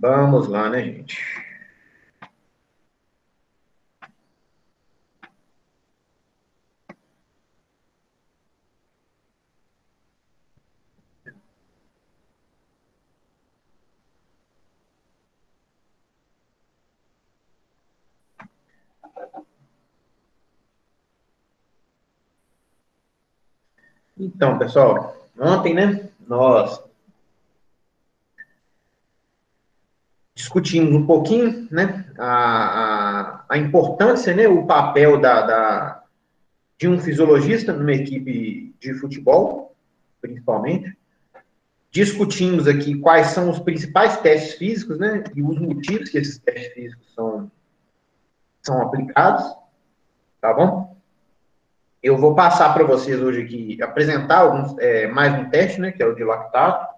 Vamos lá, né, gente? Então, pessoal, ontem, né, nós discutimos um pouquinho, né, a importância, né, o papel de um fisiologista numa equipe de futebol, principalmente. Discutimos aqui quais são os principais testes físicos, né, e os motivos que esses testes físicos são aplicados, tá bom? Eu vou passar para vocês hoje aqui, apresentar mais um teste, né, que é o de lactato.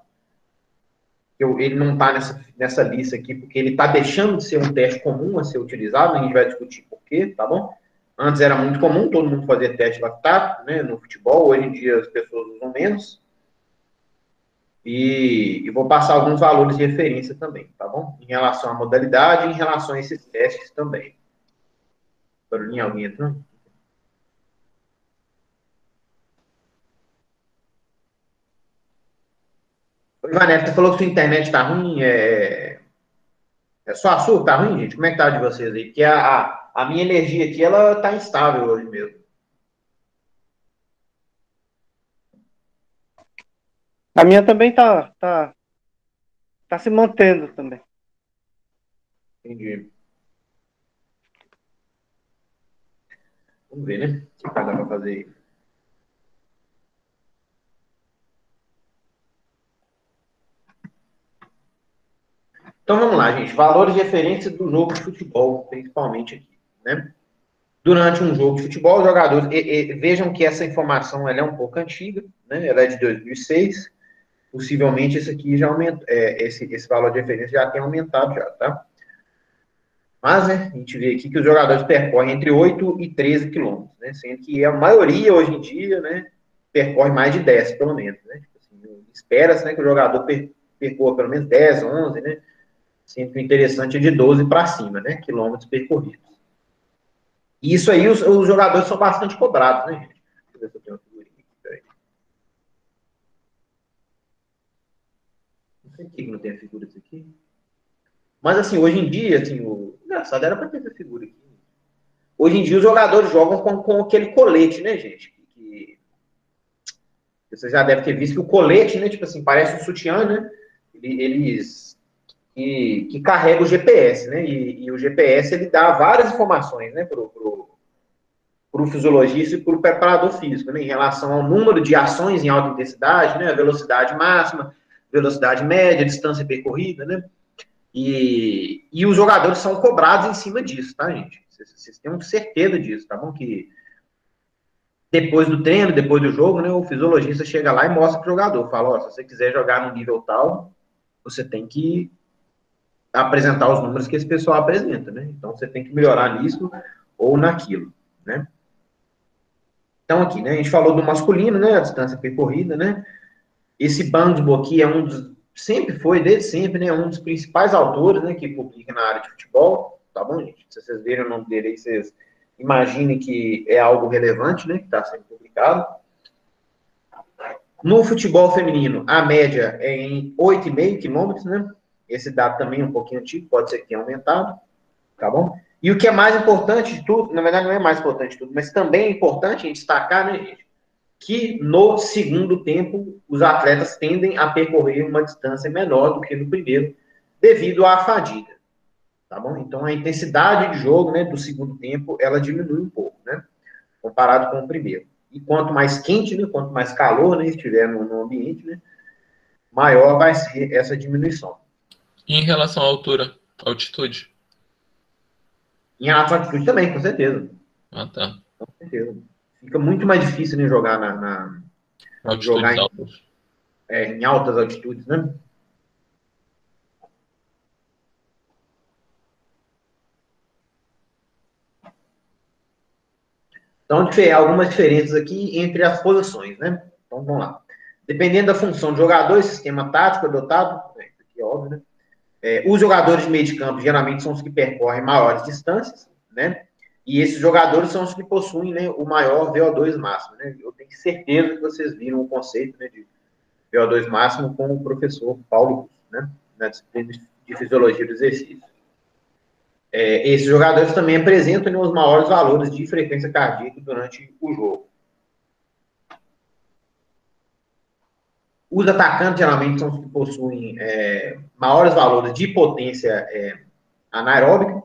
Ele não está nessa lista aqui, porque ele está deixando de ser um teste comum a ser utilizado, a gente vai discutir por quê, tá bom? Antes era muito comum todo mundo fazer teste de lactato, né, no futebol, hoje em dia as pessoas usam menos. E vou passar alguns valores de referência também, tá bom? Em relação à modalidade e em relação a esses testes também. Barulhinho, alguém entrando? Oi, Vanessa, você falou que sua internet tá ruim, é só a sua que tá ruim, gente? Como é que tá de vocês aí? Porque a minha energia aqui, ela tá instável hoje mesmo. A minha também tá se mantendo também. Entendi. Vamos ver, né? O que vai dar pra fazer aí. Então vamos lá, gente. Valores de referência do jogo de futebol, principalmente aqui, né? Durante um jogo de futebol, os jogadores vejam que essa informação ela é um pouco antiga, né? Ela é de 2006. Possivelmente esse aqui já aumenta, esse valor de referência já tem aumentado já, tá? Mas, né, a gente vê aqui que os jogadores percorrem entre 8 e 13 quilômetros, né? Sendo que a maioria hoje em dia, né, percorre mais de 10, pelo menos, né? Tipo assim, espera-se, né, que o jogador percorra pelo menos 10, 11, né? Sendo que o interessante é de 12 para cima, né? Quilômetros percorridos. E isso aí, os jogadores são bastante cobrados, né, gente? Deixa eu ver se eu tenho uma figurinha aqui, peraí. Não sei por que não tem a figura disso aqui. Mas, assim, hoje em dia, assim, engraçado era para ter essa figura aqui. Hoje em dia, os jogadores jogam com aquele colete, né, gente? Você já deve ter visto que o colete, né, tipo assim, parece um sutiã, né? Eles que carrega o GPS, né? E o GPS ele dá várias informações, né, pro fisiologista e pro preparador físico, né, em relação ao número de ações em alta intensidade, né, a velocidade máxima, velocidade média, distância percorrida, né? E os jogadores são cobrados em cima disso, tá, gente? Vocês tenham certeza disso, tá bom? Que depois do treino, depois do jogo, né, o fisiologista chega lá e mostra pro jogador, fala, ó, se você quiser jogar no nível tal, você tem que apresentar os números que esse pessoal apresenta, né? Então você tem que melhorar nisso ou naquilo, né? Então aqui, né, a gente falou do masculino, né, a distância percorrida, né? Esse Bandsbo aqui é sempre foi, desde sempre, né, um dos principais autores, né, que publica na área de futebol, tá bom, gente? Se vocês verem o nome dele aí, vocês imaginem que é algo relevante, né, que está sendo publicado. No futebol feminino, a média é em 8,5 quilômetros, né? Esse dado também é um pouquinho antigo, pode ser que tenha aumentado, tá bom? E o que é mais importante de tudo, na verdade não é mais importante de tudo, mas também é importante em destacar, né, gente? que no segundo tempo os atletas tendem a percorrer uma distância menor do que no primeiro, devido à fadiga. Tá bom? Então, a intensidade de jogo, né, do segundo tempo, ela diminui um pouco, né, comparado com o primeiro. E quanto mais quente, né, quanto mais calor, né, estiver no ambiente, né, maior vai ser essa diminuição. E em relação à altura, altitude? Em relação à altitude também, com certeza. Ah, tá. Com certeza. Fica muito mais difícil, né, jogar Altitudes altas. em altas altitudes, né? Então, algumas diferenças aqui entre as posições, né? Então, vamos lá. Dependendo da função do jogador e sistema tático adotado, isso aqui é óbvio, né? Os jogadores de meio de campo geralmente são os que percorrem maiores distâncias, né? E esses jogadores são os que possuem, né, o maior VO2 máximo, né? Eu tenho certeza que vocês viram o conceito, né, de VO2 máximo com o professor Paulo Russo, né? Na disciplina de fisiologia do exercício. Esses jogadores também apresentam, né, os maiores valores de frequência cardíaca durante o jogo. Os atacantes geralmente são os que possuem maiores valores de potência anaeróbica,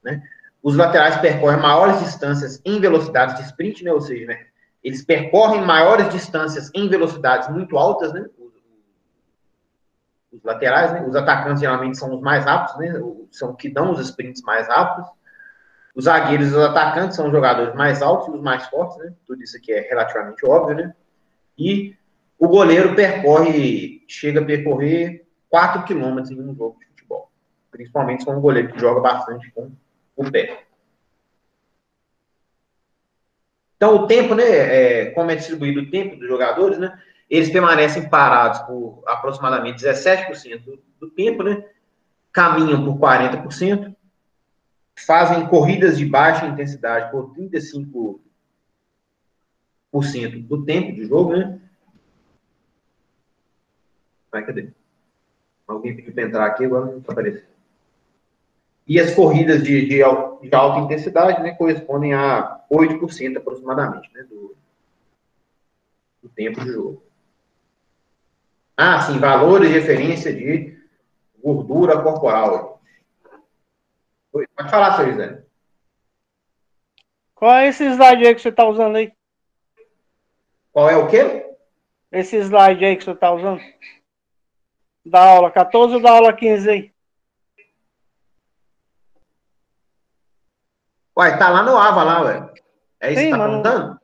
né? Os laterais percorrem maiores distâncias em velocidades de sprint, né? Ou seja, né, eles percorrem maiores distâncias em velocidades muito altas, né? Os laterais, né? Os atacantes geralmente são os mais rápidos, né? São os que dão os sprints mais rápidos. Os zagueiros e os atacantes são os jogadores mais altos e os mais fortes, né? Tudo isso aqui é relativamente óbvio, né? E o goleiro chega a percorrer 4 quilômetros em um jogo de futebol. Principalmente se for um goleiro que joga bastante com o pé. Então, o tempo, né? Como é distribuído o tempo dos jogadores, né? Eles permanecem parados por aproximadamente 17% do tempo, né? Caminham por 40%, fazem corridas de baixa intensidade por 35% do tempo de jogo, né? Vai, cadê? Alguém pediu para entrar aqui, agora não está aparecendo. E as corridas de alta intensidade, né, correspondem a 8% aproximadamente, né, do tempo de jogo. Ah, sim, valores de referência de gordura corporal. Pode falar, seu José. Qual é esse slide aí que você está usando aí? Qual é o quê? Esse slide aí que você está usando? Da aula 14 ou da aula 15 aí? Ué, tá lá no AVA, lá, ué. É isso Sim, que você tá mano. perguntando?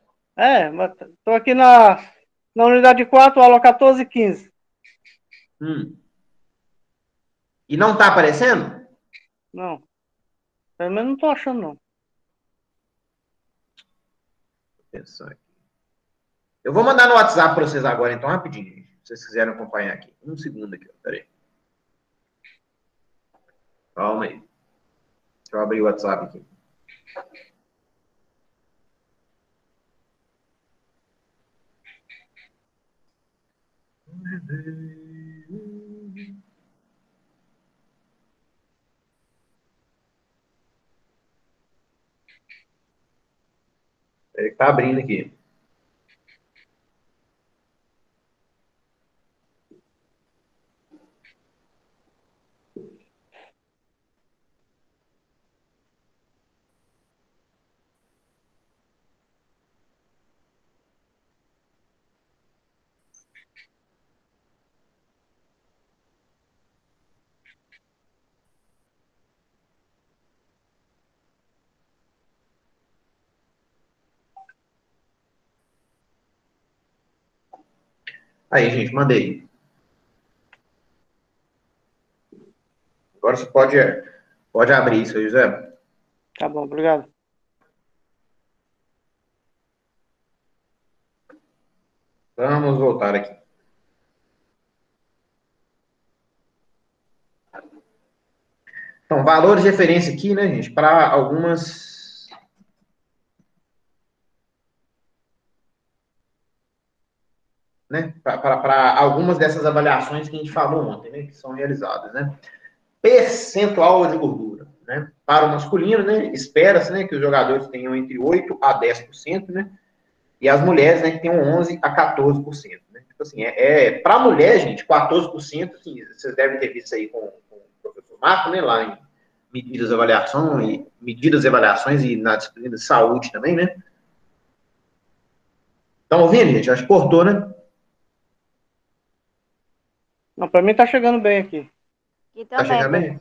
Mas tô aqui na unidade 4, aula 14 e 15. E não tá aparecendo? Não. Pelo menos não tô achando, não. Eu vou mandar no WhatsApp para vocês agora, então, rapidinho, gente. Se vocês quiserem acompanhar aqui. Um segundo aqui, peraí. Calma aí. Deixa eu abrir o WhatsApp aqui. Ele tá abrindo aqui. Aí, gente, mandei. Agora você pode abrir isso aí, José. Tá bom, obrigado. Vamos voltar aqui. Então, valores de referência aqui, né, gente, para algumas... né, para algumas dessas avaliações que a gente falou ontem, né, que são realizadas, né. Percentual de gordura, né. Para o masculino, né, espera-se, né, que os jogadores tenham entre 8% a 10%, né, E as mulheres, né, que tem 11 a 14%. Né? Tipo assim, para mulher, gente, 14%, assim, vocês devem ter visto isso aí com o professor Marco, né, lá em medidas e avaliações e na disciplina de saúde também, né? Estão ouvindo, gente? Acho que cortou, né? Não, para mim tá chegando bem aqui. E Tá também. chegando bem?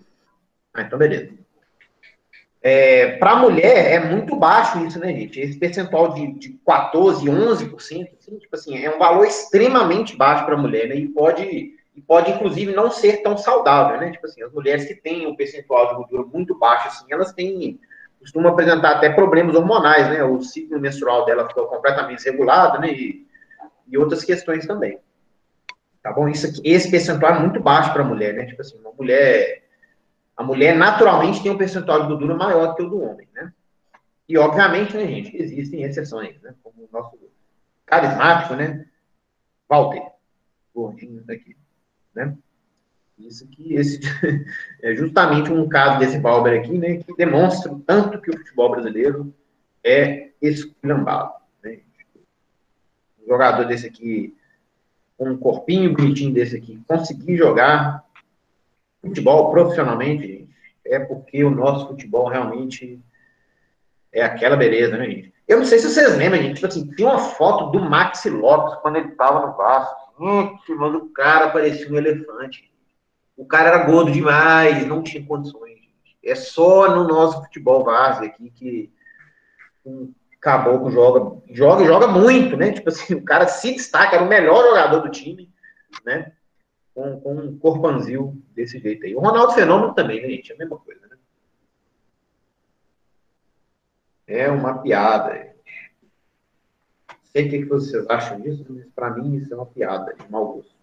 Ah, então beleza. Para mulher é muito baixo isso, né, gente? Esse percentual de 14, 11%, assim, tipo assim, é um valor extremamente baixo para a mulher, né? E pode, inclusive, não ser tão saudável, né? Tipo assim, as mulheres que têm um percentual de gordura muito baixo, assim, elas costumam apresentar até problemas hormonais, né? O ciclo menstrual dela ficou completamente desregulado, né? E outras questões também. Tá bom? Esse percentual é muito baixo para a mulher, né? Tipo assim, a mulher naturalmente tem um percentual de gordura maior que o do homem, né? E, obviamente, né, gente, existem exceções, né? Como o nosso carismático, né? Walter, gordinho daqui, né? Isso aqui, esse é justamente um caso desse Valber aqui, né? Que demonstra o tanto que o futebol brasileiro é esculhambado, né? Um jogador desse aqui, com um corpinho bonitinho desse aqui, conseguir jogar futebol profissionalmente, gente, é porque o nosso futebol realmente é aquela beleza, né, gente? Eu não sei se vocês lembram, gente, tipo assim, tem uma foto do Maxi Lopes quando ele tava no Vasco. Mas o cara parecia um elefante. O cara era gordo demais, não tinha condições, gente. É só no nosso futebol várzea aqui que um caboclo joga muito, né? Tipo assim, o cara se destaca, era o melhor jogador do time, né? Com um corpanzil desse jeito aí. O Ronaldo Fenômeno também, né, gente? É a mesma coisa, né? É uma piada. Sei o que vocês acham disso, mas para mim isso é uma piada de mau gosto.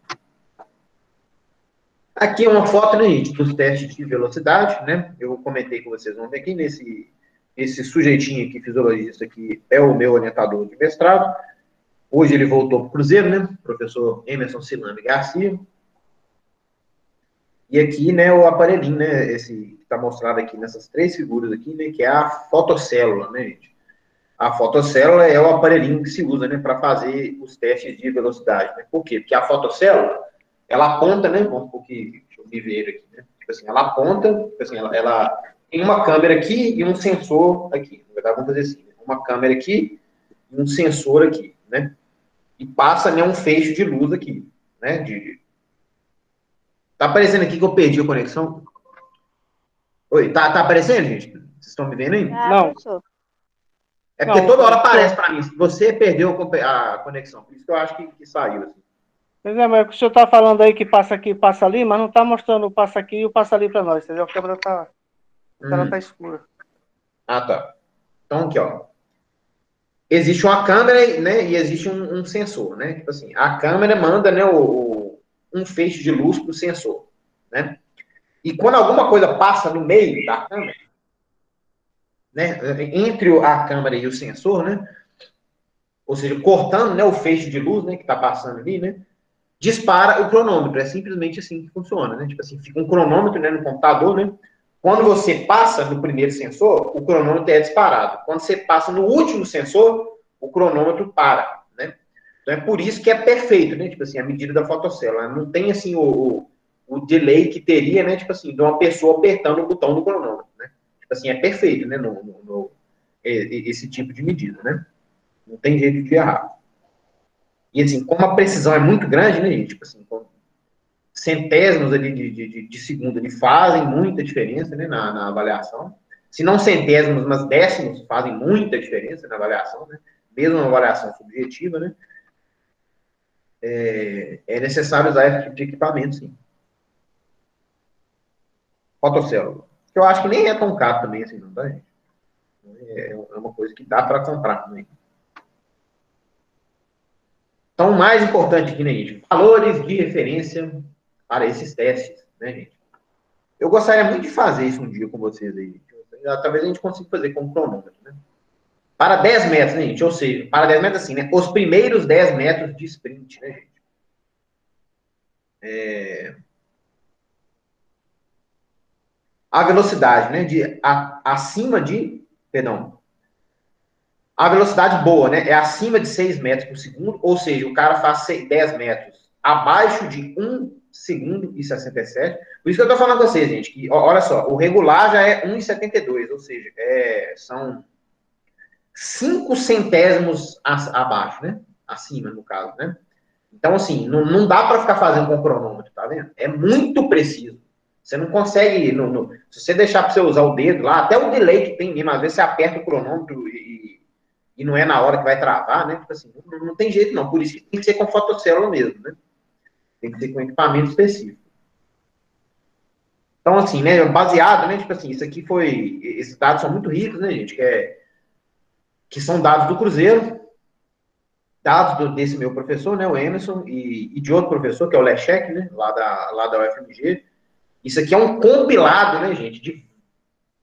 Aqui é uma foto, né, gente, dos testes de velocidade, né? Eu comentei com vocês ontem aqui esse sujeitinho aqui, fisiologista, que é o meu orientador de mestrado. Hoje ele voltou para o Cruzeiro, né? Professor Emerson Silame Garcia. E aqui, né, o aparelhinho, né? Esse que está mostrado aqui nessas três figuras aqui, né? Que é a fotocélula, né, gente? A fotocélula é o aparelhinho que se usa, né, para fazer os testes de velocidade, né? Por quê? Porque a fotocélula, ela aponta, né, vamos um deixa eu me ver aqui, né? Tipo assim, ela aponta, tipo assim, ela tem uma câmera aqui e um sensor aqui. Na verdade, vamos fazer assim, né? Uma câmera aqui e um sensor aqui, né? E passa, né, um feixe de luz aqui, né? Tá aparecendo aqui que eu perdi a conexão? Oi, tá aparecendo, gente? Vocês estão me vendo aí? Não. Professor. É porque Não, toda hora aparece para mim. Você perdeu a conexão. Por isso que eu acho que saiu. Assim. Pois é, mas o senhor está falando aí que passa aqui e passa ali, mas não está mostrando o passa aqui e o passa ali para nós, entendeu? A câmera tá escura. Ah, tá. Então, aqui, ó. Existe uma câmera, né, e existe um sensor, né? Tipo assim, a câmera manda, né, um feixe de luz pro sensor, né? E quando alguma coisa passa no meio da câmera, né, entre a câmera e o sensor, né? Ou seja, cortando, né, o feixe de luz, né, que está passando ali, né? Dispara o cronômetro. É simplesmente assim que funciona, né? Tipo assim, fica um cronômetro, né, no computador, né? Quando você passa no primeiro sensor, o cronômetro é disparado. Quando você passa no último sensor, o cronômetro para, né? Então é por isso que é perfeito, né? Tipo assim, a medida da fotocélula. Não tem, assim, o delay que teria, né? Tipo assim, de uma pessoa apertando o botão do cronômetro, né? Tipo assim, é perfeito, né? Esse tipo de medida, né? Não tem jeito de errar. E assim, como a precisão é muito grande, né, gente? Tipo assim, centésimos ali de segundo ali fazem muita diferença, né, na avaliação. Se não centésimos, mas décimos fazem muita diferença na avaliação, né? Mesmo uma avaliação subjetiva, né? É necessário usar esse tipo de equipamento, sim. Fotocélula. Que eu acho que nem é tão caro também, assim, não, tá, gente? É uma coisa que dá para comprar também. Então, o mais importante aqui, né, gente? Valores de referência para esses testes, né, gente? Eu gostaria muito de fazer isso um dia com vocês aí. Talvez a gente consiga fazer com o cronômetro, né? Para 10 metros, né, gente? Ou seja, para 10 metros assim, né? Os primeiros 10 metros de sprint, né, gente? A velocidade, né? Acima de... Perdão. A velocidade boa, né, é acima de 6 metros por segundo, ou seja, o cara faz 10 metros abaixo de 1 segundo e 67. Por isso que eu tô falando com vocês, gente, que, olha só, o regular já é 1,72, ou seja, são 5 centésimos abaixo, né? Acima, no caso, né? Então, assim, não dá para ficar fazendo com cronômetro, tá vendo? É muito preciso. Você não consegue, se você deixar para você usar o dedo lá, até o delay que tem mesmo, às vezes você aperta o cronômetro e não é na hora que vai travar, né? Tipo assim, não tem jeito não. Por isso que tem que ser com fotocélula mesmo, né? Tem que ser com equipamento específico. Então, assim, né? Baseado, né? Tipo assim, isso aqui foi. Esses dados são muito ricos, né, gente? Que são dados do Cruzeiro, dados desse meu professor, né, o Emerson, e de outro professor, que é o Lechec, né, lá da UFMG. Isso aqui é um compilado, né, gente, de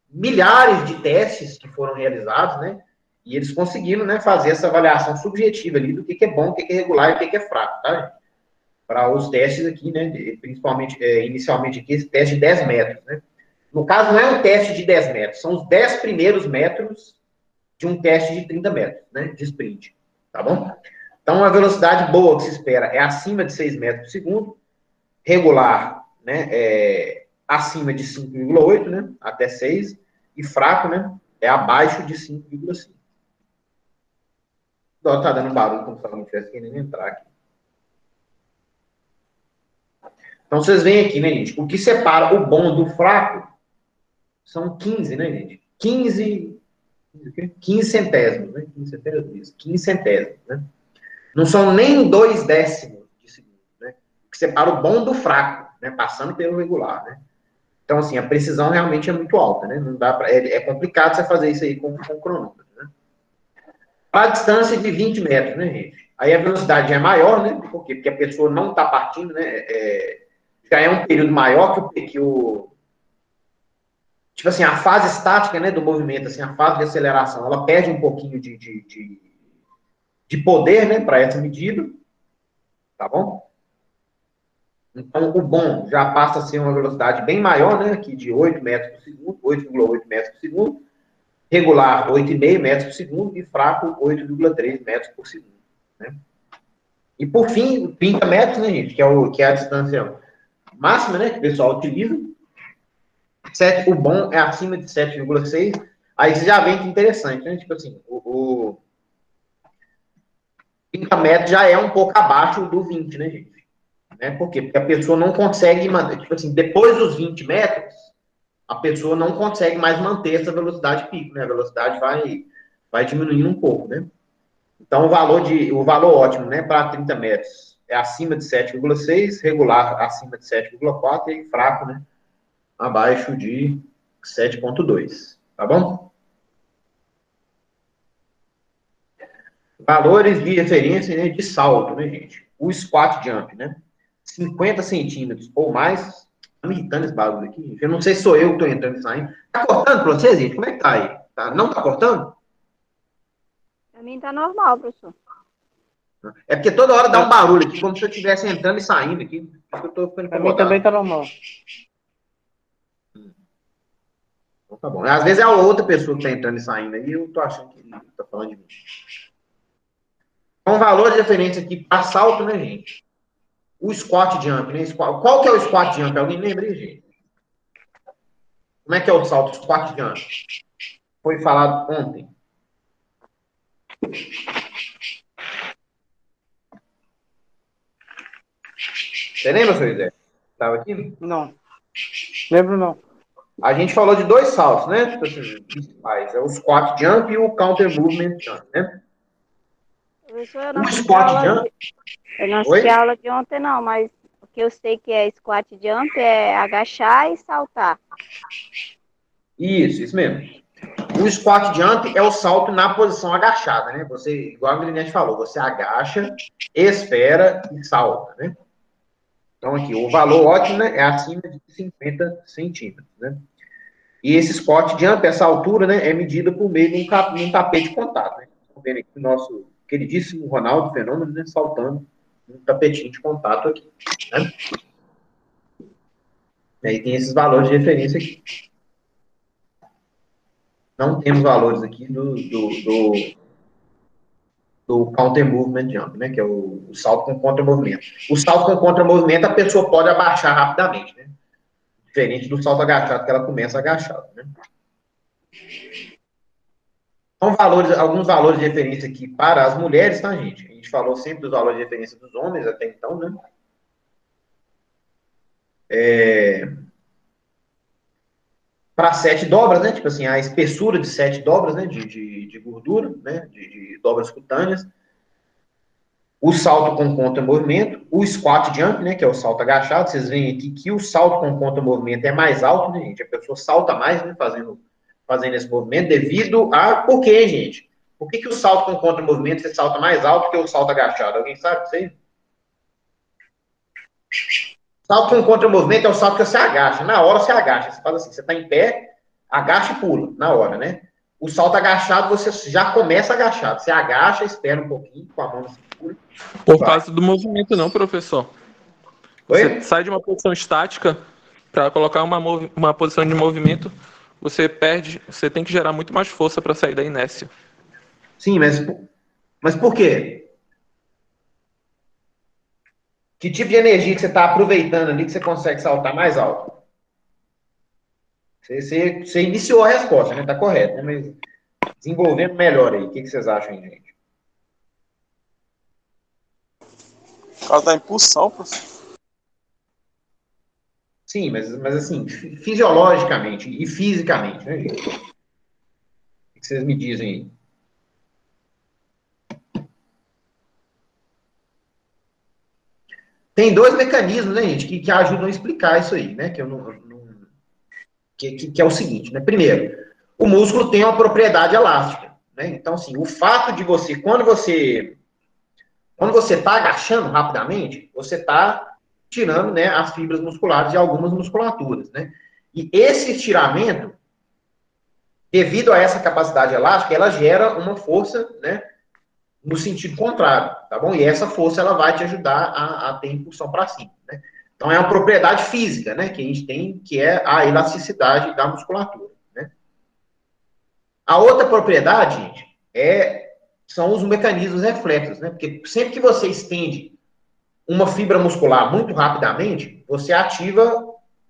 milhares de testes que foram realizados, né, e eles conseguiram, né, fazer essa avaliação subjetiva ali do que é bom, o que é regular e o que é fraco, tá? Para os testes aqui, né, principalmente, inicialmente aqui, esse teste de 10 metros, né. No caso, não é um teste de 10 metros, são os 10 primeiros metros de um teste de 30 metros, né, de sprint, tá bom? Então, a velocidade boa que se espera é acima de 6 metros por segundo, regular, né, acima de 5,8, né, até 6, e fraco, né, é abaixo de 5,5. Tá dando barulho como se alguém estivesse querendo entrar aqui. Então, vocês veem aqui, né, gente, o que separa o bom do fraco são 15, né, gente? 15 centésimos, né? 15 centésimos, né? Não são nem 2 décimos de segundo, né? O que separa o bom do fraco, né? Passando pelo regular, né? Então, assim, a precisão realmente é muito alta, né? Não dá pra, é complicado você fazer isso aí com cronômetro, né? Para a distância de 20 metros, né, gente? Aí a velocidade já é maior, né? Por quê? Porque a pessoa não está partindo, né? Já é um período maior que o tipo assim, a fase estática, né, do movimento, assim, a fase de aceleração, ela perde um pouquinho de poder, né, para essa medida, tá bom? Então, o bom já passa a ser uma velocidade bem maior, né, aqui de 8 metros por segundo, 8,8 metros por segundo, regular 8,5 metros por segundo e fraco 8,3 metros por segundo, né? E, por fim, 30 metros, né, gente, que é a distância máxima, né, que o pessoal utiliza. O bom é acima de 7,6. Aí você já vê que interessante, né? Tipo assim, o 30 metros já é um pouco abaixo do 20, né, gente? Né? Por quê? Porque a pessoa não consegue manter, tipo assim, depois dos 20 metros, a pessoa não consegue mais manter essa velocidade pico, né? A velocidade vai diminuindo um pouco, né? Então, o valor ótimo, né, para 30 metros é acima de 7,6, regular acima de 7,4 e fraco, né, abaixo de 7,2, tá bom? Valores de referência, né, de salto, né, gente? O squat jump, né? 50 centímetros ou mais. Tá me irritando esse barulho aqui, gente. Eu não sei se sou eu que estou entrando e saindo. Tá cortando para vocês, gente? Como é que tá aí? Tá, não tá cortando? Pra mim tá normal, professor. É porque toda hora dá um barulho aqui, como se eu estivesse entrando e saindo aqui. Por isso que eu tô ficando Pra mim também tá normal. Então, tá bom. Às vezes é a outra pessoa que tá entrando e saindo aí, eu tô achando que ele tá falando de mim. Então, valor de referência aqui para salto, né, gente? O squat jump, né? Qual que é o squat jump? Alguém lembra aí, gente? Como é que é o salto squat jump? Foi falado ontem. Você lembra, seu José? Estava aqui? Não. Lembro não. A gente falou de 2 saltos, né? Tipo assim, principais. É o squat jump e o counter movement jump, né? Professor, eu O não assisti squat a aula jump... eu não assisti a aula de ontem, não, mas o que eu sei que é squat jump é agachar e saltar. Isso mesmo. O squat jump é o salto na posição agachada, né? Você, igual a Mirinete falou, você agacha, espera e salta, né? Então, aqui, o valor ótimo, né, é acima de 50 centímetros, né? E esse squat jump, essa altura, né, é medida por meio de um tapete de contato, né? Estão vendo aqui o nosso queridíssimo Ronaldo Fenômeno, né, saltando um tapetinho de contato aqui, né? E aí tem esses valores de referência aqui. Não temos valores aqui do do counter movement jump, né? Que é o salto com contra-movimento. O salto com contra-movimento, a pessoa pode abaixar rapidamente, né? Diferente do salto agachado, que ela começa agachado, né? Então, alguns valores de referência aqui para as mulheres, tá, gente? A gente falou sempre dos valores de referência dos homens até então, né? Para 7 dobras, né? Tipo assim, a espessura de 7 dobras, né? De gordura, né? De dobras cutâneas. O salto com contra-movimento. O squat jump, né? Que é o salto agachado. Vocês veem aqui que o salto com contra-movimento é mais alto, né, gente? A pessoa salta mais, né? Fazendo esse movimento devido a... Por quê, gente? Por que o salto com contra-movimento você salta mais alto que o salto agachado? Alguém sabe disso aí? Salto com contra-movimento é o salto que você agacha. Na hora você agacha. Você faz assim, você está em pé, agacha e pula, na hora, né? O salto agachado, você já começa agachado. Você agacha, espera um pouquinho, com a mão na cintura. Por causa do movimento, não, professor. Oi? Você sai de uma posição estática para colocar uma posição de movimento, você tem que gerar muito mais força para sair da inércia. Sim, mas por quê? Que tipo de energia que você está aproveitando ali que você consegue saltar mais alto? Você iniciou a resposta, né? Tá correto, né? Mas desenvolvendo melhor aí, o que vocês acham, gente? Por causa da impulsão, professor. Sim, mas assim, fisiologicamente e fisicamente, né, gente? O que vocês me dizem aí? Tem dois mecanismos, né, gente, que ajudam a explicar isso aí, né? Que é o seguinte, né? Primeiro, o músculo tem uma propriedade elástica, né? Então, assim, o fato de quando você está agachando rapidamente, você está tirando, né, as fibras musculares de algumas musculaturas, né? E esse estiramento, devido a essa capacidade elástica, ela gera uma força, né, no sentido contrário, tá bom? E essa força, ela vai te ajudar a ter impulsão para cima, né? Então, é uma propriedade física, né, que a gente tem, que é a elasticidade da musculatura, né? A outra propriedade, gente, são os mecanismos reflexos, né? Porque sempre que você estende uma fibra muscular muito rapidamente, você ativa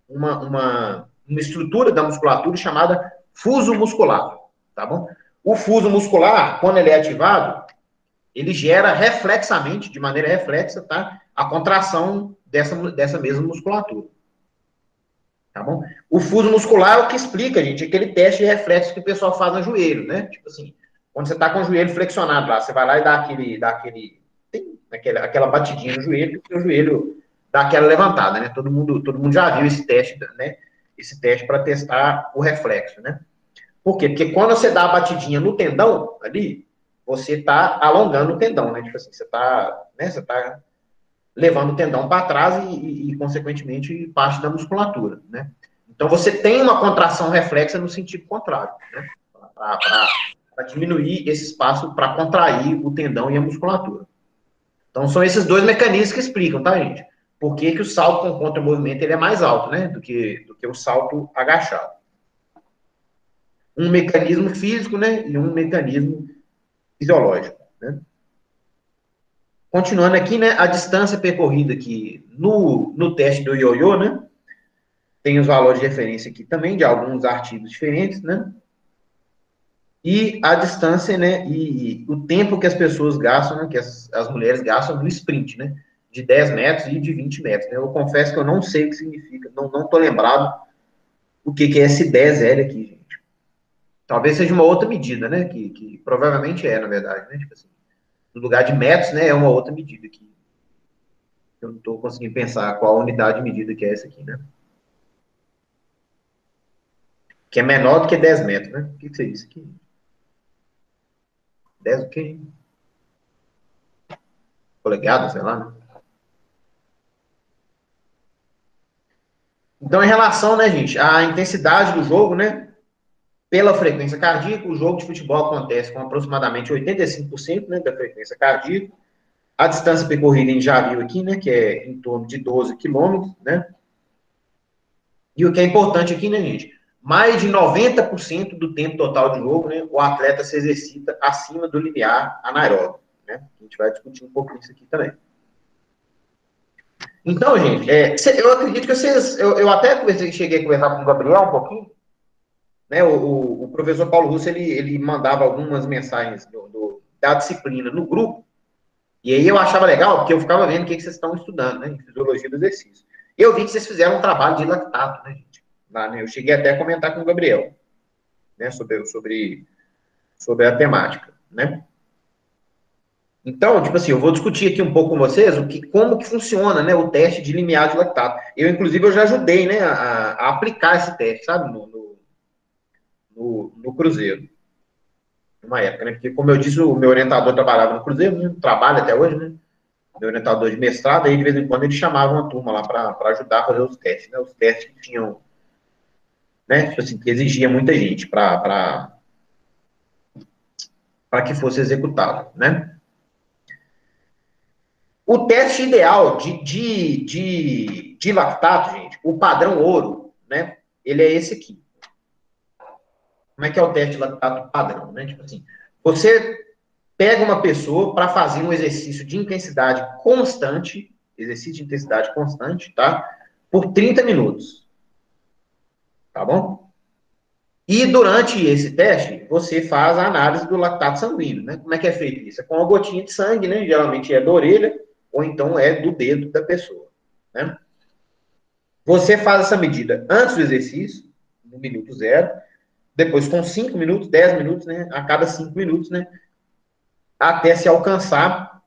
uma estrutura da musculatura chamada fuso muscular, tá bom? O fuso muscular, quando ele é ativado, ele gera reflexamente, de maneira reflexa, tá? A contração dessa mesma musculatura. Tá bom? O fuso muscular é o que explica, gente, aquele teste de reflexo que o pessoal faz no joelho, né? Tipo assim, quando você tá com o joelho flexionado lá, você vai lá e dá aquela batidinha no joelho, e o seu joelho dá aquela levantada, né? Todo mundo já viu esse teste, né? Esse teste para testar o reflexo, né? Por quê? Porque quando você dá a batidinha no tendão ali, você está alongando o tendão, né? Tipo assim, você está levando o tendão para trás e, consequentemente, parte da musculatura, né? Então, você tem uma contração reflexa no sentido contrário, né? Para diminuir esse espaço para contrair o tendão e a musculatura. Então, são esses dois mecanismos que explicam, tá, gente? Por que o salto com contra-movimento ele é mais alto, né? Do que o salto agachado. Um mecanismo físico, né? E um mecanismo fisiológico, né? Continuando aqui, né? A distância percorrida aqui no teste do ioiô, né? Tem os valores de referência aqui também, de alguns artigos diferentes, né? E a distância, né? E o tempo que as pessoas gastam, né? Que as mulheres gastam no sprint, né? De 10 metros e de 20 metros, né? Eu confesso que eu não sei o que significa, não tô lembrado o que é esse 10L aqui, gente. Talvez seja uma outra medida, né? Que provavelmente na verdade, né? Tipo assim, no lugar de metros, né? É uma outra medida aqui. Eu não estou conseguindo pensar qual a unidade de medida que é essa aqui, né? Que é menor do que 10 metros, né? O que você disse aqui? 10 o quê? Polegadas, sei lá, né? Então, em relação, né, gente, à intensidade do jogo, né? Pela frequência cardíaca, o jogo de futebol acontece com aproximadamente 85%, né, da frequência cardíaca. A distância percorrida a gente já viu aqui, né, que é em torno de 12 quilômetros, né? E o que é importante aqui, né, gente? Mais de 90% do tempo total de jogo, né, o atleta se exercita acima do limiar anaeróbico, né? A gente vai discutir um pouco isso aqui também. Então, gente, eu acredito que vocês... Eu até cheguei a conversar com o Gabriel um pouquinho, né? O professor Paulo Russo, ele mandava algumas mensagens da disciplina no grupo, e aí eu achava legal, porque eu ficava vendo o que vocês estão estudando, né? Em fisiologia do exercício. Eu vi que vocês fizeram um trabalho de lactato, né, gente? Lá, né? Eu cheguei até a comentar com o Gabriel, né? Sobre a temática, né? Então, tipo assim, eu vou discutir aqui um pouco com vocês como que funciona, né, o teste de limiar de lactato. Inclusive, eu já ajudei, né, a aplicar esse teste, sabe, no Cruzeiro. Numa época, né? Porque, como eu disse, o meu orientador trabalhava no Cruzeiro, né? Trabalha até hoje, né? Meu orientador de mestrado, aí de vez em quando ele chamava uma turma lá para ajudar a fazer os testes, né? Os testes que tinham, né? Tipo assim, que exigia muita gente para que fosse executado, né? O teste ideal de lactato, gente, o padrão ouro, né? Ele é esse aqui. Como é que é o teste de lactato padrão, né? Tipo assim, você pega uma pessoa para fazer um exercício de intensidade constante, tá? Por 30 minutos. Tá bom? E durante esse teste, você faz a análise do lactato sanguíneo, né? Como é que é feito isso? É com uma gotinha de sangue, né? Geralmente é da orelha, ou então é do dedo da pessoa, né? Você faz essa medida antes do exercício, no minuto 0, depois com 5 minutos, 10 minutos, né? A cada 5 minutos, né? Até se alcançar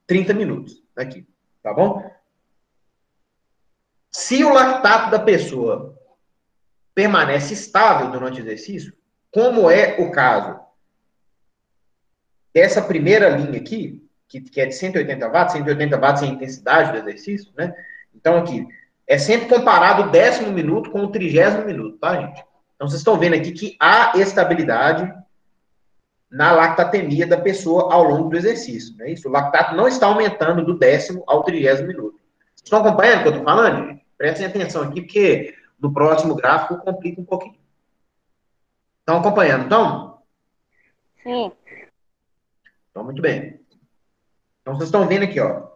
30 minutos aqui, tá bom? Se o lactato da pessoa permanece estável durante o exercício, como é o caso dessa primeira linha aqui, que é de 180 watts é a intensidade do exercício, né? Então, aqui, é sempre comparado o 10º minuto com o 30º minuto, tá, gente? Então, vocês estão vendo aqui que há estabilidade na lactatemia da pessoa ao longo do exercício, não é isso? O lactato não está aumentando do 10º ao 30º minuto. Vocês estão acompanhando o que eu estou falando, gente? Prestem atenção aqui, porque no próximo gráfico complica um pouquinho. Estão acompanhando, então? Sim. Então, muito bem. Então, vocês estão vendo aqui, ó.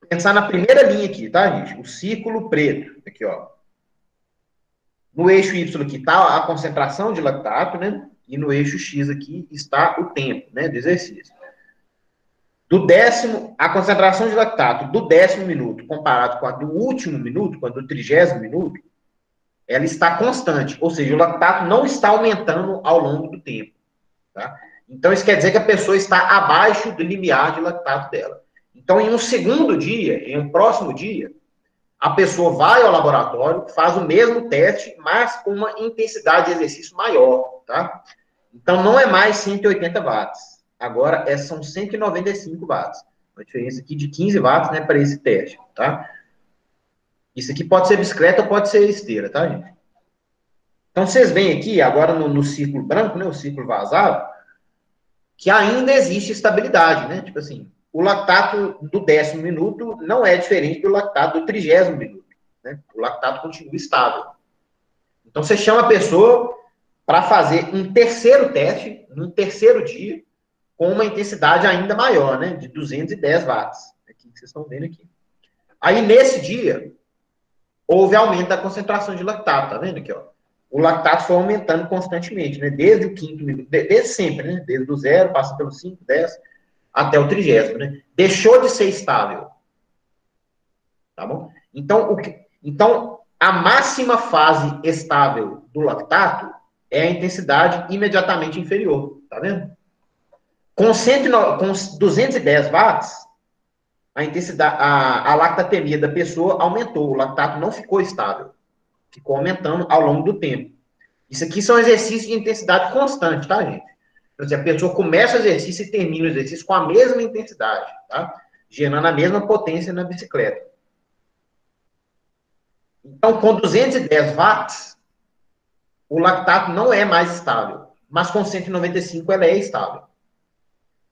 Pensar na primeira linha aqui, tá, gente? O círculo preto, aqui, ó. No eixo Y aqui está a concentração de lactato, né? E no eixo X aqui está o tempo, né, do exercício. A concentração de lactato do 10º minuto comparado com a do último minuto, com a do 30º minuto, ela está constante, ou seja, o lactato não está aumentando ao longo do tempo, tá? Então, isso quer dizer que a pessoa está abaixo do limiar de lactato dela. Então, em um próximo dia, a pessoa vai ao laboratório, faz o mesmo teste, mas com uma intensidade de exercício maior, tá? Então, não é mais 180 watts. Agora, são 195 watts. Uma diferença aqui de 15 watts, né, para esse teste, tá? Isso aqui pode ser bicicleta ou pode ser esteira, tá, gente? Então, vocês veem aqui, agora no círculo branco, né, o círculo vazado, que ainda existe estabilidade, né? Tipo assim, o lactato do 10º minuto não é diferente do lactato do 30º minuto, né? O lactato continua estável. Então, você chama a pessoa para fazer um terceiro teste, num terceiro dia, com uma intensidade ainda maior, né? De 210 watts. Aqui que vocês estão vendo aqui. Aí, nesse dia, houve aumento da concentração de lactato, tá vendo aqui, ó? O lactato foi aumentando constantemente, né? Desde o 5º minuto, desde sempre, né? Desde o 0, passa pelo 5, 10, até o 30º, né? Deixou de ser estável. Tá bom? Então, a máxima fase estável do lactato é a intensidade imediatamente inferior, tá vendo? Com 210 watts, a lactatemia da pessoa aumentou, o lactato não ficou estável, ficou aumentando ao longo do tempo. Isso aqui são exercícios de intensidade constante, tá, gente? Então, assim, a pessoa começa o exercício e termina o exercício com a mesma intensidade, tá? Gerando a mesma potência na bicicleta. Então, com 210 watts, o lactato não é mais estável, mas com 195 ela é estável.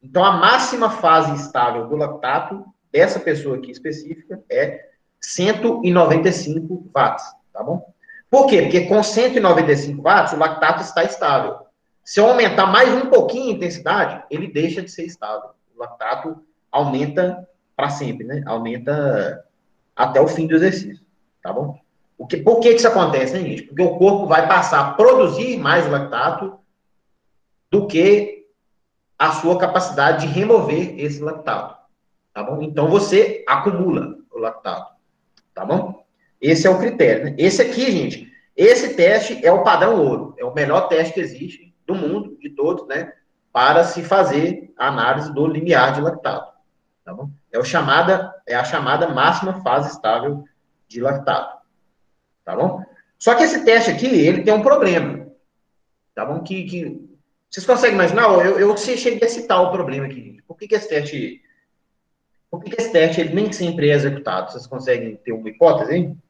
Então, a máxima fase estável do lactato dessa pessoa aqui específica é 195 watts, tá bom? Por quê? Porque com 195 watts, o lactato está estável. Se eu aumentar mais um pouquinho a intensidade, ele deixa de ser estável. O lactato aumenta para sempre, né? Aumenta até o fim do exercício, tá bom? Por que isso acontece, né, gente? Porque o corpo vai passar a produzir mais lactato do que a sua capacidade de remover esse lactato, tá bom? Então, você acumula o lactato, tá bom? Esse é o critério, né? Esse aqui, gente, esse teste é o padrão ouro, é o melhor teste que existe do mundo, de todos, né? Para se fazer a análise do limiar de lactato, tá bom? É a chamada máxima fase estável de lactato, tá bom? Só que esse teste aqui, ele tem um problema, tá bom? Vocês conseguem imaginar? Eu cheguei a citar o problema aqui, gente. Por que esse teste ele nem sempre é executado? Vocês conseguem ter uma hipótese, hein?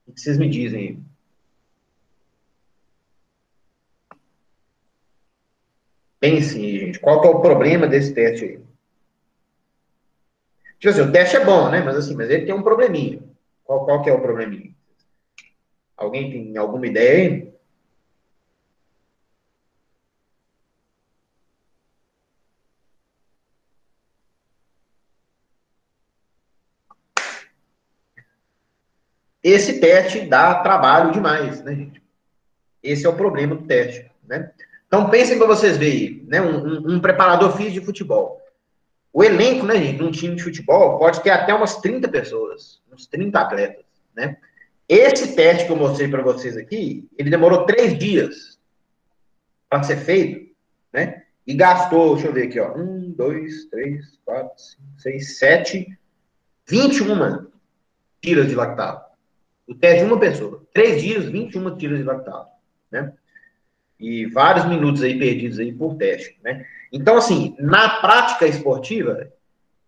O que vocês me dizem aí? Pensem aí, gente. Qual que é o problema desse teste aí? Tipo assim, o teste é bom, né? Mas ele tem um probleminha. Qual que é o probleminha? Alguém tem alguma ideia aí? Esse teste dá trabalho demais, né, gente? Esse é o problema do teste, né? Então, pensem para vocês verem, né? Um preparador físico de futebol. O elenco, né, gente, de um time de futebol pode ter até umas 30 pessoas, uns 30 atletas, né? Esse teste que eu mostrei para vocês aqui, ele demorou 3 dias para ser feito, né? E gastou, deixa eu ver aqui, ó, 1, 2, 3, 4, 5, 6, 7, 21 tiras de lactato. O teste de uma pessoa. 3 dias, 21 tiras de lactato, né? E vários minutos aí perdidos aí por teste, né? Então, assim, na prática esportiva,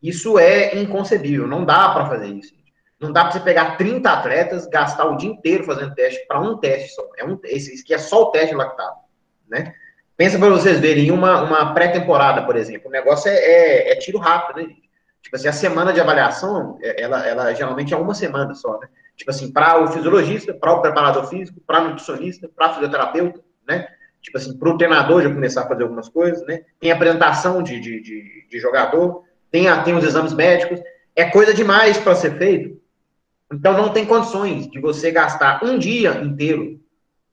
isso é inconcebível. Não dá para fazer isso. Não dá para você pegar 30 atletas, gastar o dia inteiro fazendo teste para um teste só. Esse aqui é só o teste de lactato, né? Pensa para vocês verem, uma pré-temporada, por exemplo, o negócio é tiro rápido, né? Tipo assim, a semana de avaliação, ela geralmente é uma semana só, né? Tipo assim, para o fisiologista, para o preparador físico, para o nutricionista, para o fisioterapeuta, né? Tipo assim, para o treinador já começar a fazer algumas coisas, né? Tem apresentação de jogador, tem os exames médicos, é coisa demais para ser feito. Então, não tem condições de você gastar um dia inteiro,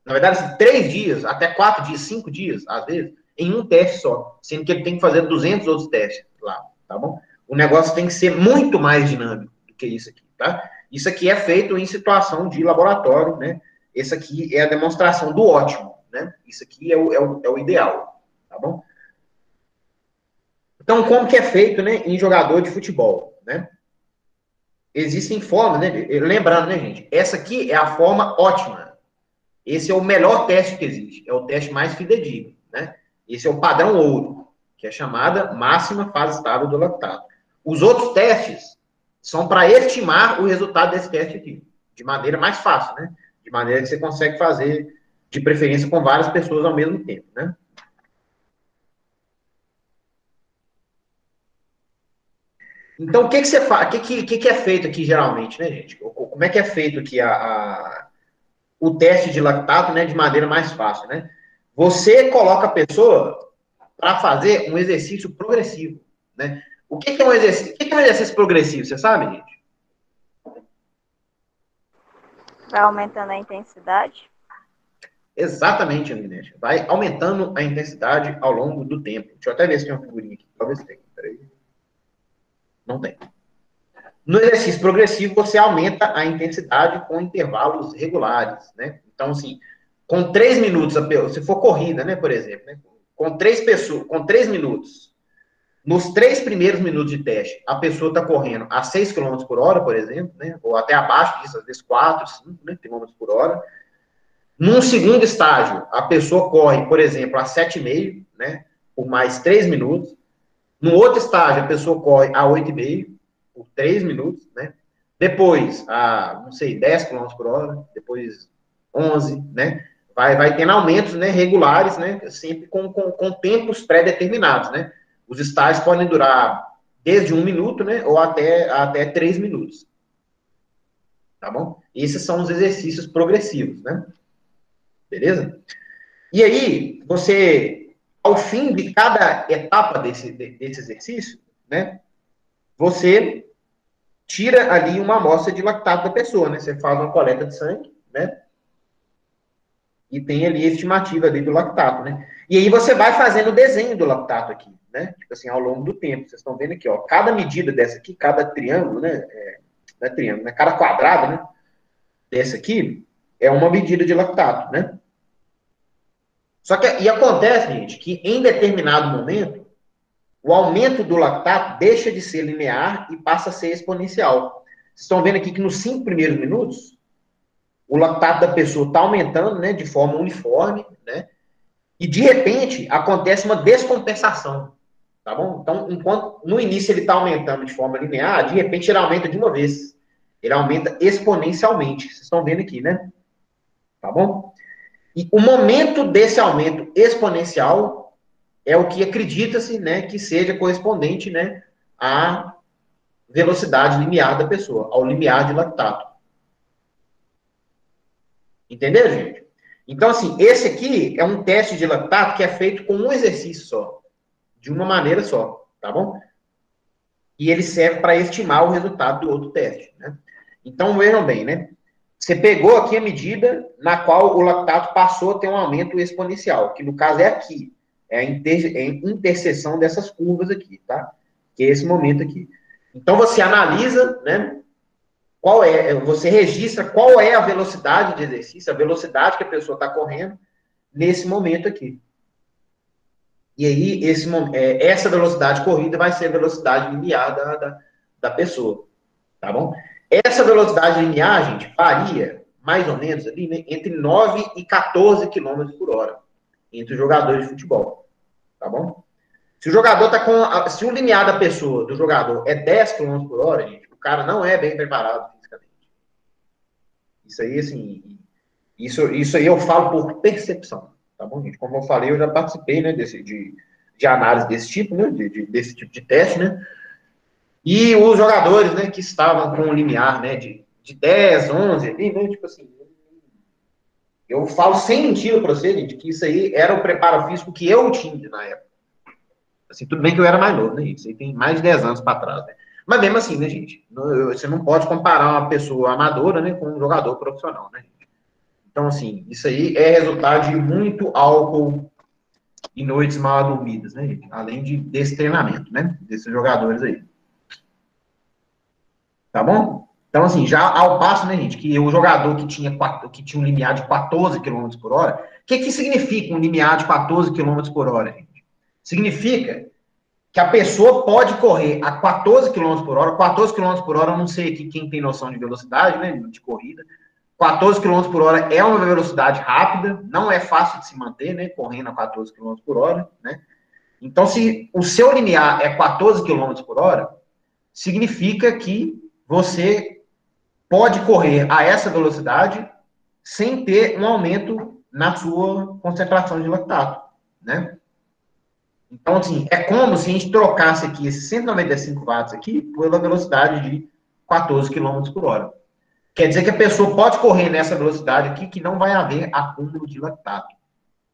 na verdade, 3 dias, até 4 dias, 5 dias, às vezes, em um teste só, sendo que ele tem que fazer 200 outros testes lá, tá bom? O negócio tem que ser muito mais dinâmico do que isso aqui, tá? Isso aqui é feito em situação de laboratório, né? Esse aqui é a demonstração do ótimo, né? Isso aqui é o ideal, tá bom? Então, como que é feito, né, em jogador de futebol, né? Existem formas, né? Lembrando, né, gente? Essa aqui é a forma ótima. Esse é o melhor teste que existe. É o teste mais fidedigno, né? Esse é o padrão ouro, que é chamada máxima fase estável do lactato. Os outros testes são para estimar o resultado desse teste aqui, de maneira mais fácil, né? De maneira que você consegue fazer, de preferência, com várias pessoas ao mesmo tempo, né? Então, o que você faz? O que é feito aqui, geralmente, né, gente? Como é que é feito aqui o teste de lactato, né, de maneira mais fácil, né? Você coloca a pessoa para fazer um exercício progressivo, né? O que é um exercício? O que é um exercício progressivo? Você sabe, gente? Vai aumentando a intensidade. Exatamente, Aninete. Vai aumentando a intensidade ao longo do tempo. Deixa eu até ver se tem uma figurinha aqui. Talvez tenha. Peraí. Não tem. No exercício progressivo, você aumenta a intensidade com intervalos regulares, né? Então, assim, com 3 minutos, se for corrida, né, por exemplo, né? Com 3 minutos, nos 3 primeiros minutos de teste, a pessoa está correndo a 6 km por hora, por exemplo, né? Ou até abaixo disso, às vezes 4, 5, né, km por hora. Num segundo estágio, a pessoa corre, por exemplo, a 7,5, né? Por mais 3 minutos. No outro estágio, a pessoa corre a 8,5 por 3 minutos, né? Depois, a, não sei, 10 km por hora, depois 11, né? Vai tendo aumentos, né, regulares, né? Sempre com tempos pré-determinados, né? Os estágios podem durar desde 1 minuto, né? Ou até 3 minutos. Tá bom? Esses são os exercícios progressivos, né? Beleza? E aí, você, ao fim de cada etapa desse exercício, né, você tira ali uma amostra de lactato da pessoa, né? Você faz uma coleta de sangue, né? E tem ali a estimativa ali do lactato, né? E aí você vai fazendo o desenho do lactato aqui, né? Tipo assim, ao longo do tempo. Vocês estão vendo aqui, ó. Cada medida dessa aqui, cada triângulo, né? Não é triângulo, né? Cada quadrado, né? Dessa aqui é uma medida de lactato, né? Só que, e acontece, gente, que em determinado momento, o aumento do lactato deixa de ser linear e passa a ser exponencial. Vocês estão vendo aqui que nos 5 primeiros minutos, o lactato da pessoa está aumentando, né, de forma uniforme, né, e de repente acontece uma descompensação, tá bom? Então, enquanto no início ele está aumentando de forma linear, de repente ele aumenta de uma vez. Ele aumenta exponencialmente. Vocês estão vendo aqui, né? Tá bom? E o momento desse aumento exponencial é o que acredita-se, né, que seja correspondente, né, à velocidade limiar da pessoa, ao limiar de lactato. Entenderam, gente? Então, assim, esse aqui é um teste de lactato que é feito com um exercício só, de uma maneira só, tá bom? E ele serve para estimar o resultado do outro teste, né? Então, vejam bem, né? Você pegou aqui a medida na qual o lactato passou a ter um aumento exponencial, que no caso é aqui, é a interseção dessas curvas aqui, tá? Que é esse momento aqui. Então, você analisa, né? Você registra qual é a velocidade de exercício, a velocidade que a pessoa está correndo nesse momento aqui. E aí, essa velocidade corrida vai ser a velocidade linear da pessoa, tá bom? Essa velocidade linear, gente, varia mais ou menos ali, né, entre 9 e 14 km por hora entre os jogadores de futebol, tá bom? Se o jogador tá com... Se o linear da pessoa, do jogador, é 10 km por hora, gente, o cara não é bem preparado fisicamente. Isso aí, assim... Isso aí eu falo por percepção, tá bom, gente? Como eu falei, eu já participei, né, de análise desse tipo, né, desse tipo de teste, né? E os jogadores, né, que estavam com um limiar, né, de 10, 11, ali, né, tipo assim... Eu falo sem mentira pra você, gente, que isso aí era o preparo físico que eu tinha na época. Assim, tudo bem que eu era mais novo, né, gente? Isso aí tem mais de 10 anos para trás, né? Mas mesmo assim, né, gente? Você não pode comparar uma pessoa amadora, né, com um jogador profissional, né, gente? Então, assim, isso aí é resultado de muito álcool e noites mal dormidas, né, gente? Além desse treinamento, né, desses jogadores aí. Tá bom? Então, assim, já ao passo, né, gente, que o jogador que tinha um limiar de 14 km por hora, o que significa um limiar de 14 km por hora, gente? Significa que a pessoa pode correr a 14 km por hora. 14 km por hora, eu não sei aqui quem tem noção de velocidade, né, de corrida. 14 km por hora é uma velocidade rápida, não é fácil de se manter, né, correndo a 14 km por hora, né. Então, se o seu limiar é 14 km por hora, significa que você pode correr a essa velocidade sem ter um aumento na sua concentração de lactato, né? Então, assim, é como se a gente trocasse aqui esses 195 watts aqui pela velocidade de 14 km por hora. Quer dizer que a pessoa pode correr nessa velocidade aqui que não vai haver acúmulo de lactato,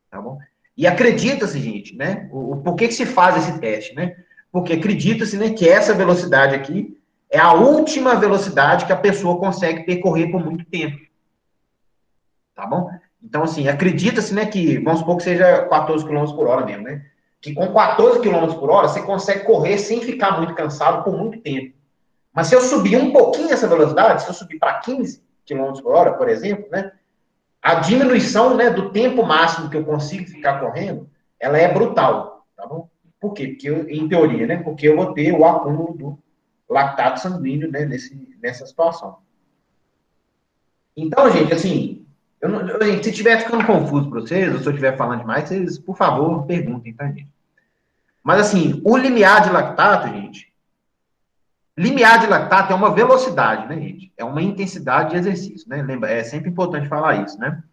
tá bom? E acredita-se, gente, né? Por que se faz esse teste, né? Porque acredita-se, né, que essa velocidade aqui é a última velocidade que a pessoa consegue percorrer por muito tempo. Tá bom? Então, assim, acredita-se, né, que, vamos supor que seja 14 km por hora mesmo, né? Que com 14 km por hora você consegue correr sem ficar muito cansado por muito tempo. Mas se eu subir um pouquinho essa velocidade, se eu subir para 15 km por hora, por exemplo, né? A diminuição, né, do tempo máximo que eu consigo ficar correndo, ela é brutal, tá bom? Por quê? Porque, em teoria, né? Porque eu vou ter o acúmulo do lactato sanguíneo, né, nessa situação. Então, gente, assim, se estiver ficando confuso para vocês, ou se eu estiver falando demais, vocês, por favor, perguntem, tá, gente? Mas, assim, o limiar de lactato, gente, limiar de lactato é uma velocidade, né, gente? É uma intensidade de exercício, né? Lembra, é sempre importante falar isso, né?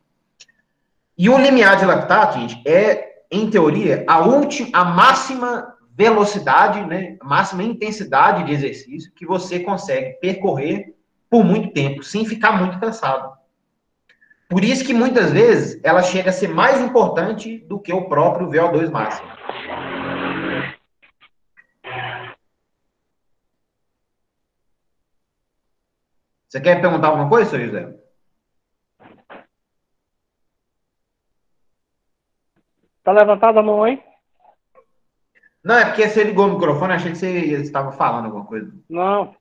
E o limiar de lactato, gente, é, em teoria, a máxima velocidade, né, máxima intensidade de exercício que você consegue percorrer por muito tempo, sem ficar muito cansado. Por isso que muitas vezes ela chega a ser mais importante do que o próprio VO2 máximo. Você quer perguntar alguma coisa, seu José? Tá levantada a mão aí? Não, é porque você ligou o microfone, achei que você estava falando alguma coisa. Não.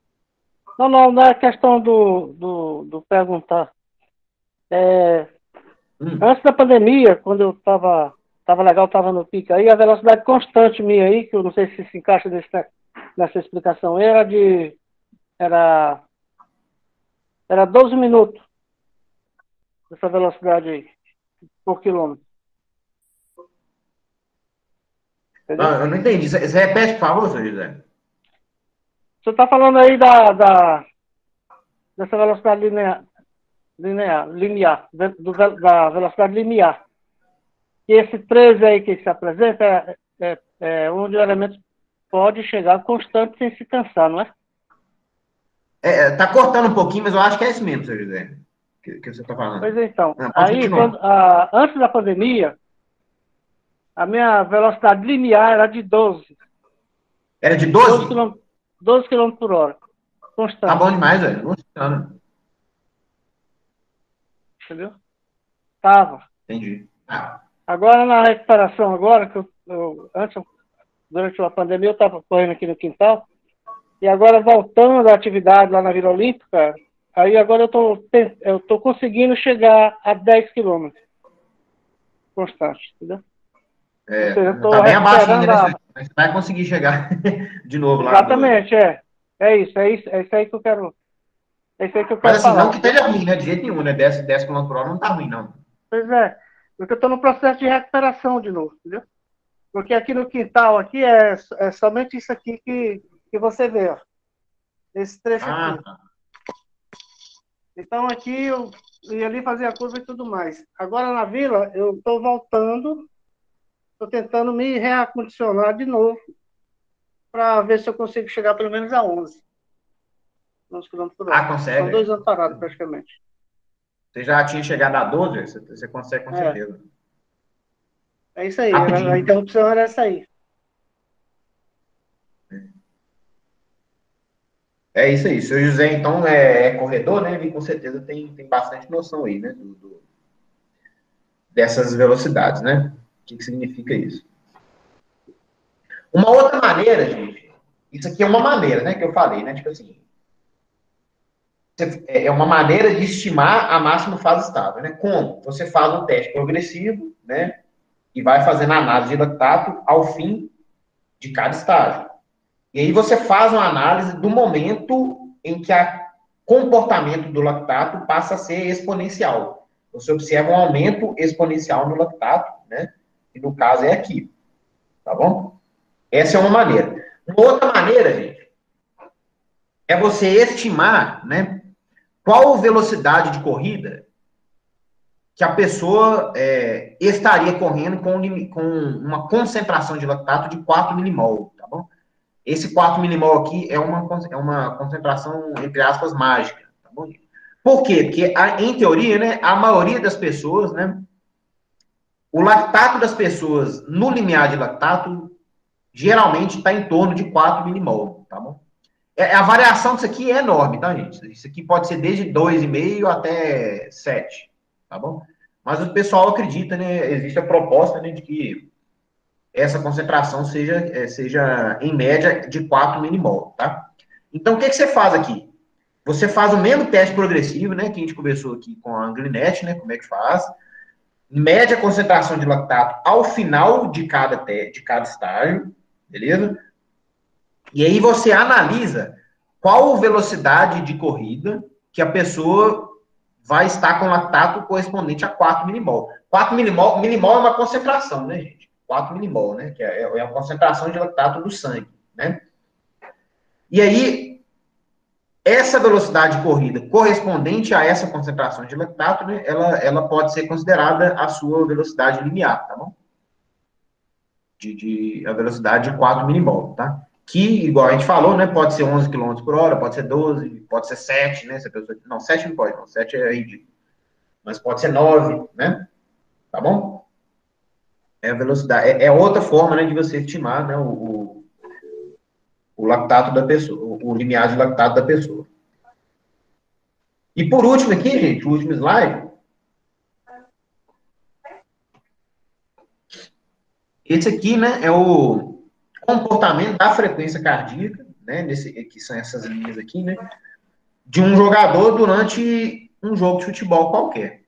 Não é questão do perguntar. Antes da pandemia, quando eu tava legal, tava no pico aí, a velocidade constante minha aí, que eu não sei se encaixa nessa explicação, era 12 minutos, essa velocidade aí, por quilômetro. Entendeu? Não, eu não entendi. Você repete, por favor, seu José? Você está falando aí dessa velocidade linear, da velocidade linear. E esse 13 aí que se apresenta é onde o elemento pode chegar constante sem se cansar, não é? Tá cortando um pouquinho, mas eu acho que é isso mesmo, seu José, que você está falando. Pois é, então. Não, Aí, antes da pandemia, a minha velocidade linear era de 12. Era de 12? 12 km por hora. Constante. Tá bom demais, velho. Entendeu? Tava. Entendi. Agora, na recuperação, durante a pandemia, eu estava correndo aqui no quintal, e agora voltando à atividade lá na Vila Olímpica, aí agora eu tô conseguindo chegar a 10 km constante, entendeu? Ou seja, eu tô tá bem abaixo ainda, né? Mas você vai conseguir chegar de novo lá. Exatamente, É isso aí que eu quero. É isso aí que eu quero mas assim, falar. não que esteja ruim, né? De jeito nenhum, né? 10 km por hora não tá ruim, não. Pois é, porque eu tô no processo de recuperação de novo, entendeu? Porque aqui no quintal, aqui é somente isso aqui que você vê, ó. Esse trecho aqui. Tá. Então aqui eu ia ali fazer a curva e tudo mais. Agora na vila, eu estou voltando, estou tentando me reacondicionar de novo para ver se eu consigo chegar pelo menos a 11 km por hora. Consegue. São 2 anos parados, praticamente. Você já tinha chegado a 12, você consegue com certeza. É isso aí, a interrupção era essa aí. É isso aí. Seu José, então, é corredor, né? Ele com certeza tem bastante noção aí, né? Dessas velocidades, né? O que significa isso? Uma outra maneira, gente, isso aqui é uma maneira, né? Que eu falei, né? Tipo assim, é uma maneira de estimar a máxima fase estável, né? Como? Você faz um teste progressivo, né? E vai fazendo a análise de lactato ao fim de cada estágio. E aí você faz uma análise do momento em que o comportamento do lactato passa a ser exponencial. Você observa um aumento exponencial no lactato, né? E no caso é aqui. Tá bom? Essa é uma maneira. Uma outra maneira, gente, é você estimar, né? Qual velocidade de corrida que a pessoa estaria correndo com uma concentração de lactato de 4 milimol, tá bom? Esse 4 milimol aqui é uma concentração, entre aspas, mágica, tá bom? Por quê? Porque, em teoria, né, a maioria das pessoas, né, o lactato das pessoas no limiar de lactato geralmente está em torno de 4 milimol, tá bom? A variação disso aqui é enorme, tá, gente? Isso aqui pode ser desde 2,5 até 7, tá bom? Mas o pessoal acredita, né, existe a proposta, né, de que essa concentração seja em média de 4 milimol, tá? Então, o que você faz aqui? Você faz o mesmo teste progressivo, né, que a gente conversou aqui com a Anglinete, né, como é que faz, mede a concentração de lactato ao final de cada estágio, beleza? E aí você analisa qual velocidade de corrida que a pessoa vai estar com lactato correspondente a 4 milimol. 4 milimol é uma concentração, né, gente? 4 milimol, né? Que é a concentração de lactato do sangue, né? E aí, essa velocidade de corrida correspondente a essa concentração de lactato, né? Ela pode ser considerada a sua velocidade limiar, tá bom? A velocidade de 4 milimol, tá? Que, igual a gente falou, né? Pode ser 11 km por hora, pode ser 12, pode ser 7, né? Se a pessoa... Não, 7 não pode, não. 7 é ridículo. mas pode ser 9, né? Tá bom? É a velocidade. É outra forma, né, de você estimar, né, o lactato da pessoa, o limiar de lactato da pessoa. E por último aqui, gente, o último slide. Esse aqui, né, é o comportamento da frequência cardíaca, né, que são essas linhas aqui, né, de um jogador durante um jogo de futebol qualquer,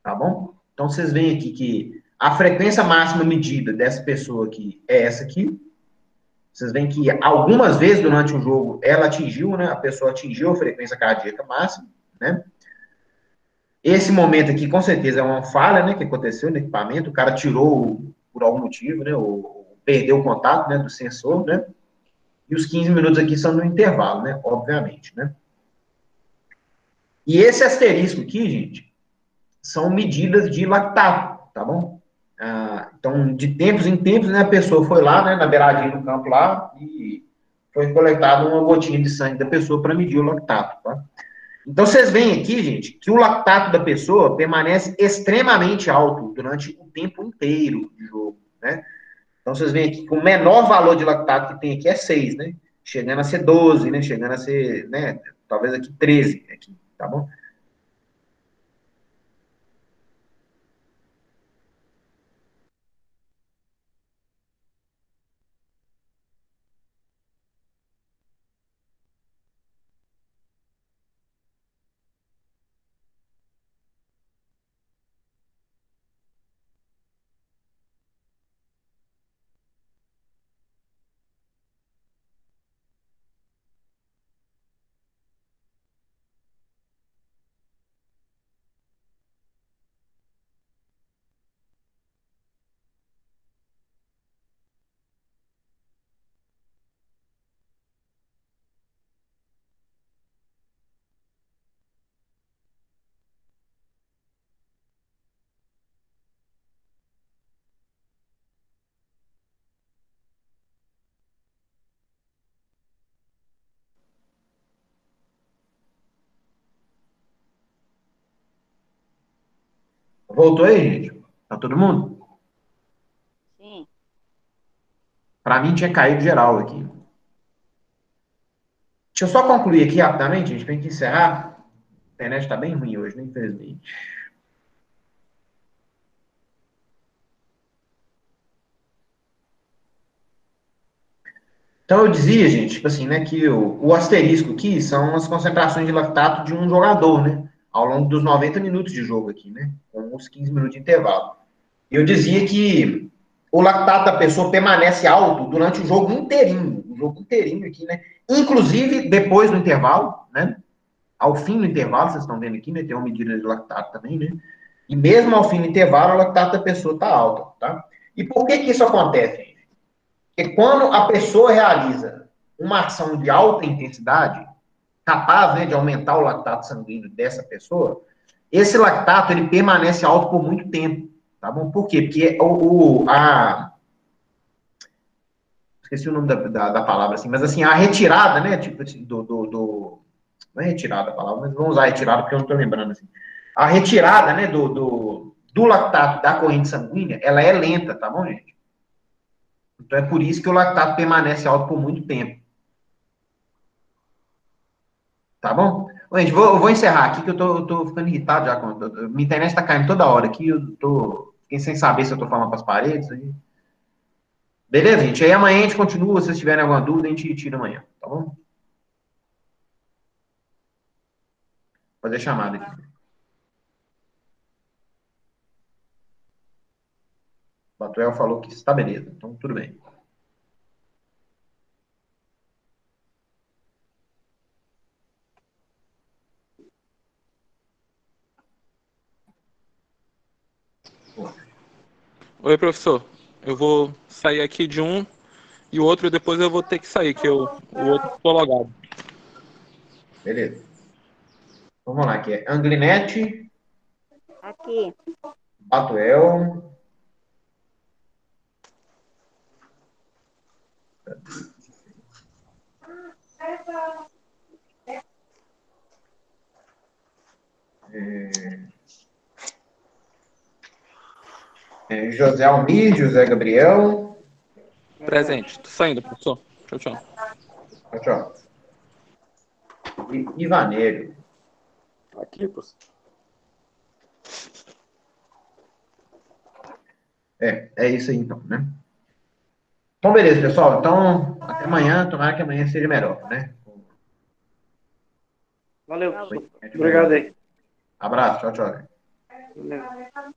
tá bom? Então, vocês veem aqui que a frequência máxima medida dessa pessoa aqui é essa aqui. Vocês veem que algumas vezes durante o jogo ela atingiu, né, a pessoa atingiu a frequência cardíaca máxima, né? Esse momento aqui, com certeza, é uma falha, né, que aconteceu no equipamento, o cara tirou por algum motivo, né, ou perdeu o contato, né, do sensor, né, e os 15 minutos aqui são no intervalo, né, obviamente, né. E esse asterisco aqui, gente, são medidas de lactato, tá bom? Então, de tempos em tempos, né, a pessoa foi lá, né, na beiradinha do campo lá, e foi coletada uma gotinha de sangue da pessoa para medir o lactato, tá? Então, vocês veem aqui, gente, que o lactato da pessoa permanece extremamente alto durante o tempo inteiro de jogo, né? Então, vocês veem aqui que o menor valor de lactato que tem aqui é 6, né? Chegando a ser 12, né? Chegando a ser, né? Talvez aqui 13, aqui, tá bom? Voltou aí, gente? Tá todo mundo? Sim. Para mim tinha caído geral aqui. Deixa eu só concluir aqui rapidamente, gente, pra gente encerrar. A internet tá bem ruim hoje, né, infelizmente. Então, eu dizia, gente, tipo assim, né, que o asterisco aqui são as concentrações de lactato de um jogador, né, ao longo dos 90 minutos de jogo aqui, né, com uns 15 minutos de intervalo. E eu dizia que o lactato da pessoa permanece alto durante o jogo inteirinho aqui, né, inclusive depois do intervalo, né, ao fim do intervalo, vocês estão vendo aqui, né, tem uma medida de lactato também, né, e mesmo ao fim do intervalo, o lactato da pessoa está alto, tá? E por que que isso acontece? Porque quando a pessoa realiza uma ação de alta intensidade, capaz, né, de aumentar o lactato sanguíneo dessa pessoa, esse lactato ele permanece alto por muito tempo, tá bom? Por quê? Porque esqueci o nome da palavra assim, mas assim, a retirada, né, tipo assim, não é retirada a palavra, mas vamos usar retirada porque eu não estou lembrando assim. A retirada, né, do lactato da corrente sanguínea, ela é lenta, tá bom, gente? Então é por isso que o lactato permanece alto por muito tempo. Tá bom? Ô, gente, eu vou encerrar aqui que eu tô ficando irritado já. Minha internet tá caindo toda hora aqui. Fiquei sem saber se eu tô falando para as paredes. Aí. Beleza, gente? Aí amanhã a gente continua. Se vocês tiverem alguma dúvida, a gente tira amanhã. Tá bom? Vou fazer chamada aqui. O Batuel falou que está beleza. Então, tudo bem. Oi, professor. Eu vou sair aqui de um e o outro depois eu vou ter que sair, o outro ficou logado. Beleza. Vamos lá, aqui é Anglinete, Aqui. Batuel. José Almir, José Gabriel. Presente. Tô saindo, professor. Tchau, tchau. Tchau, tchau. Ivaneiro. Aqui, professor. É isso aí então, né? Então, beleza, pessoal. Então, até amanhã. Tomara que amanhã seja melhor, né? Valeu, Valeu. professor. Obrigado aí. Abraço, tchau, tchau. Valeu.